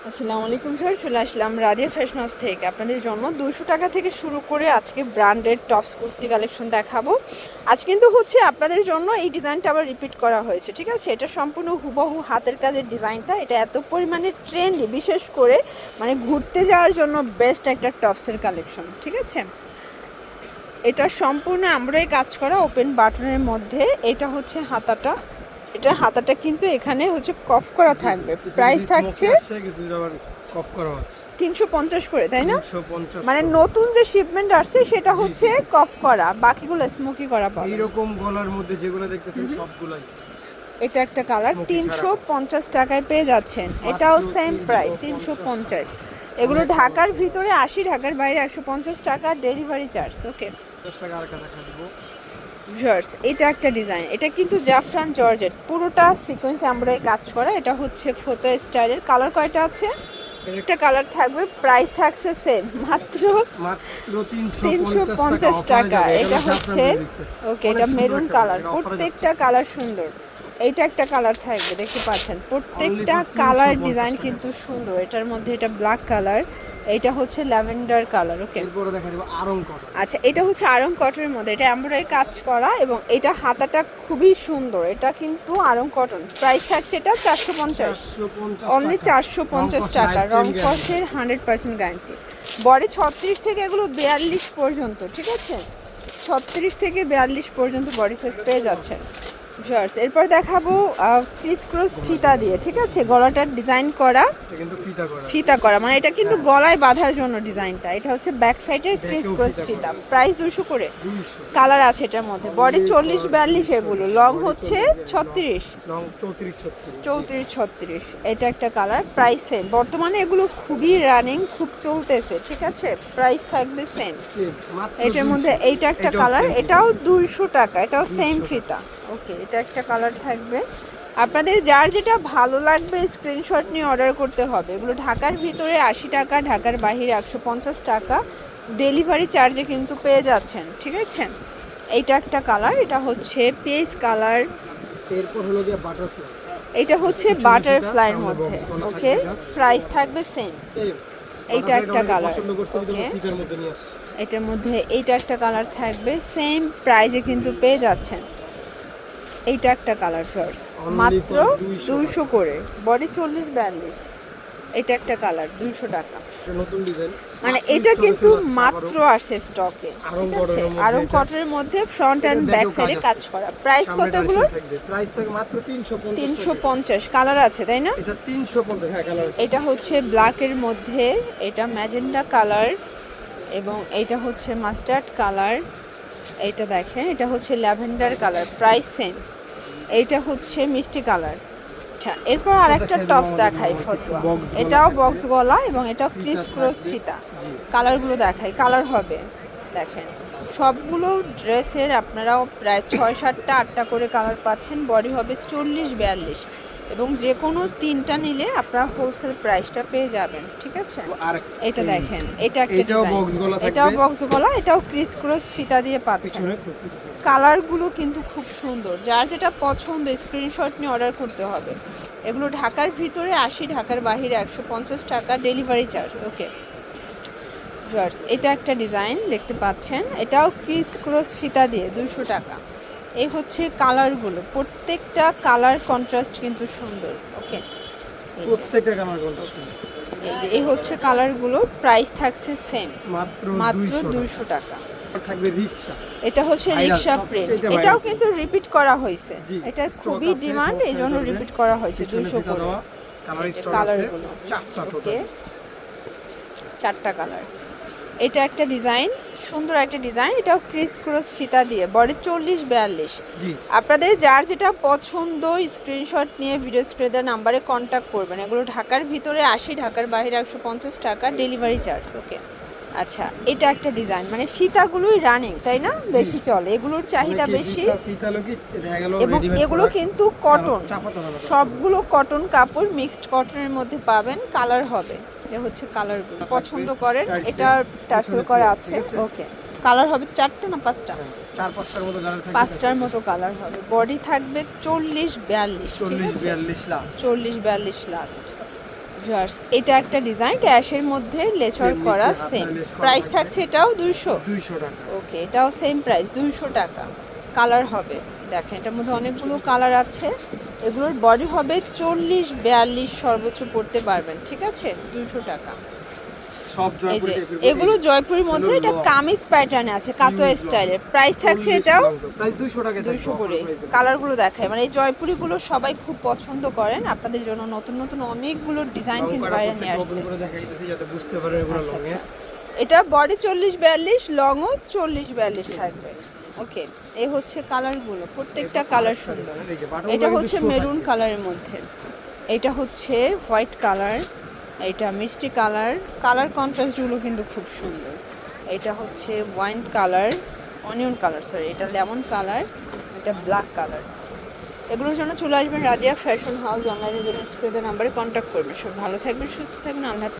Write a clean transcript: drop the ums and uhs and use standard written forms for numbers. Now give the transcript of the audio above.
আসসালামু আলাইকুম স্যার, চলে আসলাম রাদিয়া ফ্যাশন হাউস থেকে। আপনাদের জন্য 200 টাকা থেকে শুরু করে আজকে ব্র্যান্ডেড টপস কুর্তি কালেকশন দেখাবো। আজ কিন্তু হচ্ছে আপনাদের জন্য এই ডিজাইনটা আবার রিপিট করা হয়েছে, ঠিক আছে? এটা সম্পূর্ণ হুবহু হাতের কাজের ডিজাইনটা। এটা এত পরিমাণে ট্রেন্ডি, বিশেষ করে মানে ঘুরতে যাওয়ার জন্য বেস্ট একটা টপসের কালেকশন, ঠিক আছে? এটা সম্পূর্ণ আমরাই কাজ করা ওপেন বাটনের মধ্যে। এটা হচ্ছে হাতাটা, এটা হাতাটা কিন্তু এখানে হচ্ছে কফ করা থাকবে। প্রাইস থাকছে 350 করে, তাই না? মানে নতুন যে শিপমেন্ট আসছে সেটা হচ্ছে কফ করা, বাকিগুলো স্মোকি করা পাবে। এইরকম গলার মধ্যে যেগুলো দেখতেছেন সবগুলাই এটা একটা কালার 350 টাকায় পেয়ে যাচ্ছেন। এটাও সেম প্রাইস 350। এগুলো ঢাকার ভিতরে 80, ঢাকার বাইরে 150 টাকা ডেলিভারি চার্জ। ওকে 10 টাকা আর দেখা দিব। ভিউয়ার্স, এটা একটা ডিজাইন, এটা কিন্তু জাফরান জর্জেট, পুরোটা সিকোয়েন্স এমব্রয়ডারি কাজ করা। এটা হচ্ছে ফতো স্টাইলের। কালার কয়টা আছে? একটা কালার থাকবে। প্রাইস থাকছে সেম, মাত্র 350 টাকা। এটা হচ্ছে ওকে, এটা মেরুন কালার, প্রত্যেকটা কালার সুন্দর। এইটা একটা কালার থাকবে, দেখতে পাচ্ছেন প্রত্যেকটা কালার ডিজাইন কিন্তু সুন্দর। এটার মধ্যে এটা ব্ল্যাক কালার, এইটা হচ্ছে ল্যাভেন্ডার কালার। ওকে, এরপরে দেখা দিব আরং কটন। আচ্ছা, এটা হচ্ছে আরং কটনের মধ্যে, এটা এমব্রয়ডারি কাজ করা এবং এটা হাতাটা খুবই সুন্দর। এটা কিন্তু আরং কটন। প্রাইস থাকছে এটা 450, অনলি 450 টাকা। রং কষের 100% গ্যারান্টি। বডি 36 থেকে এগুলো 42 পর্যন্ত, ঠিক আছে? 36 থেকে 42 পর্যন্ত বডি সাইজ পেয়ে যাচ্ছেন। ভিউয়ার্স, এরপর দেখাবো ক্রিস ক্রস ফিতা দিয়ে, ঠিক আছে? গলাটার ডিজাইন করা, এটা কিন্তু ফিতা করা, মানে এটা কিন্তু গলায় বাঁধার জন্য ডিজাইনটা। এটা হচ্ছে ব্যাক সাইডের ক্রিস ক্রস ফিতা। প্রাইস 200 করে। 200 কালার আছে এটার মধ্যে। বডি 40 42 এগুলো, লং হচ্ছে 36, লং 34 36 34 36। এটা একটা কালার, প্রাইস সেম। বর্তমানে এগুলো খুবই রানিং, খুব চলতেছে, ঠিক আছে? প্রাইস থাকবে সেম। এটার মধ্যে এইটা একটা কালার, এটাও 200 টাকা, এটাও সেম ফিতা। ওকে, এটা একটা কালার থাকবে। আপনাদের যার যেটা ভালো লাগবে স্ক্রিনশট নিয়ে অর্ডার করতে হবে। এগুলো ঢাকার ভিতরে 80 টাকা, ঢাকার বাইরে 150 টাকা ডেলিভারি চার্জে কিন্তু পেয়ে যাচ্ছেন, ঠিক আছে? এইটা একটা কালার, এটা হচ্ছে পেস কালার। এরপর হলো গিয়ে বাটারফ্লাই। এটা হচ্ছে বাটারফ্লাইয়ের মধ্যে। ওকে, প্রাইস থাকবে সেম। এইটা একটা কালার। ওকে, ফিটার মধ্যে নিয়ে আসছে। এটার মধ্যে এইটা একটা কালার থাকবে, সেম প্রাইজে কিন্তু পেয়ে যাচ্ছেন। এইটা একটা কালার ফার্স্ট, মাত্র 200 করে। বডি 40 42। এটা একটা কালার 200 টাকা। এটা নতুন ডিজাইন, মানে এটা কিন্তু মাত্র আসছে স্টকে, ঠিক আছে? আরং কটনের মধ্যে ফ্রন্ট এন্ড ব্যাক সাইডে কাজ করা। প্রাইস কতগুলো? প্রাইস থাকে মাত্র 350। 350। কালার আছে, তাই না? এটা 350, হ্যাঁ কালার আছে। এটা হচ্ছে ব্ল্যাকের মধ্যে, এটা ম্যাজেন্ডা কালার এবং এটা হচ্ছে মাস্টার্ড কালার। এইটা দেখেন, এটা হচ্ছে ল্যাভেন্ডার কালার। Price same. এইটা হচ্ছে মিষ্টি কালার। আচ্ছা, এরপর আরেকটা টপস দেখাই, ফতুয়া। এটাও বক্স গলা এবং এটাও ক্রিস ক্রস ফিতা। কালারগুলো দেখাই, কালার হবে দেখেন। সবগুলো ড্রেসের আপনারাও প্রায় 6 7টা 8টা করে কালার পাচ্ছেন। বডি হবে 40 42 এবং যে কোনো 3টা নিলে আপনারা হোলসেল প্রাইসটা পেয়ে যাবেন, ঠিক আছে? এটা দেখেন, এটা একটা ডিজাইন, এটাও বক্স গলা, এটাও ক্রিস ক্রস ফিতা দিয়ে পাচ্ছেন। কালারগুলো কিন্তু খুব সুন্দর। যার যেটা পছন্দ স্ক্রিনশট নিয়ে অর্ডার করতে হবে। এগুলো ঢাকার ভিতরে 80, ঢাকার বাইরে 150 টাকা ডেলিভারি চার্জ। ওকে ভিউয়ার্স, এটা একটা ডিজাইন দেখতে পাচ্ছেন, এটাও ক্রিস ক্রস ফিতা দিয়ে 200 টাকা। এই হচ্ছে কালারগুলো, প্রত্যেকটা কালার কন্ট্রাস্ট কিন্তু সুন্দর। ওকে, প্রত্যেকটা কালার কন্ট্রাস্ট। এই হচ্ছে কালারগুলো। প্রাইস থাকছে সেম, মাত্র 200 টাকা। থাকবে রিকশা। এটা হচ্ছে রিকশা প্রিন্ট, এটাও কিন্তু রিপিট করা হয়েছে। এটার খুবই ডিমান্ড, এই জন্য রিপিট করা হয়েছে 200 করে। কালারগুলো 4টা কালার। এটা একটা ডিজাইন, সুন্দর একটা ডিজাইন। এটাও ক্রিস ক্রস ফিতা দিয়ে, বডি 40 42। আপনাদের যার যেটা পছন্দ স্ক্রিনশট নিয়ে ভিডিও স্ক্রিনে দেওয়া নাম্বারে কন্ট্যাক্ট করবেন। এগুলো ঢাকার ভিতরে 80, ঢাকার বাইরে 150 টাকা ডেলিভারি চার্জ। ওকে, আচ্ছা, এটা একটা ডিজাইন, মানে ফিতাগুলোই রানিং, তাই না? বেশি চলে, এগুলোর চাহিদা বেশি এবং এগুলো কিন্তু কটন, সবগুলো কটন কাপড়, মিক্সড কটনের মধ্যে পাবেন। কালার হবে, এটা হচ্ছে কালারগুলো পছন্দ করেন। এটা টার্সেল করা আছে। ওকে, কালার হবে 4টা না 5টা? 4-5টার মতো কালার থাকবে। 5টার মতো কালার হবে। বডি থাকবে 40 42, 40 42 লাস্ট। 40 42 লাস্ট। জার্স এটা একটা ডিজাইন ক্যাশের মধ্যে লেস ওয়ার্ক Same করা নিচে হাতায় সেম lace করা প্রাইস থাকবে। থাকছে এটাও 200 200 টাকা। ওকে এটাও সেম প্রাইস 200 টাকা কালার হবে দেখেন এটার মধ্যে অনেকগুলো কালার আছে এগুলোর বডি হবে 40-42 সর্বোচ্চ পড়তে পারবেন ঠিক আছে 200 টাকা সব এই যে জয়পুরি এগুলো জয়পুরের মধ্যে এগুলো এটা long। কামিজ প্যাটার্নে আছে কাতো Huge স্টাইলের প্রাইস থাকছে এটাও প্রাইস 200 টাকা 200 করে কালারগুলো দেখায় মানে এই জয়পুরিগুলো সবাই খুব পছন্দ করেন আপনাদের জন্য নতুন নতুন অনেকগুলো ডিজাইন কিন্তু বাইরে নিয়ে আসছে করে দেখাইতেছি যাতে বুঝতে পারেন এগুলো আচ্ছা, লং এ এটা বডি 40-42 লংও 40-42 থাকবে ওকে এই হচ্ছে কালারগুলো প্রত্যেকটা কালার সুন্দর এটা হচ্ছে মেরুন কালারের মধ্যে এটা হচ্ছে হোয়াইট কালার এটা মিষ্টি কালার কালার কন্ট্রাস্টগুলো কিন্তু খুব সুন্দর এটা হচ্ছে wine colour onion colour sorry এটা লেমন কালার এটা ব্ল্যাক কালার এগুলোর জন্য চলে আসবেন রাজিয়া ফ্যাশন হাউস অনলাইনের জন্য স্ক্রিনের নাম্বারে কন্ট্যাক্ট করবেন সব ভালো থাকবেন সুস্থ থাকবেন আল্লাহ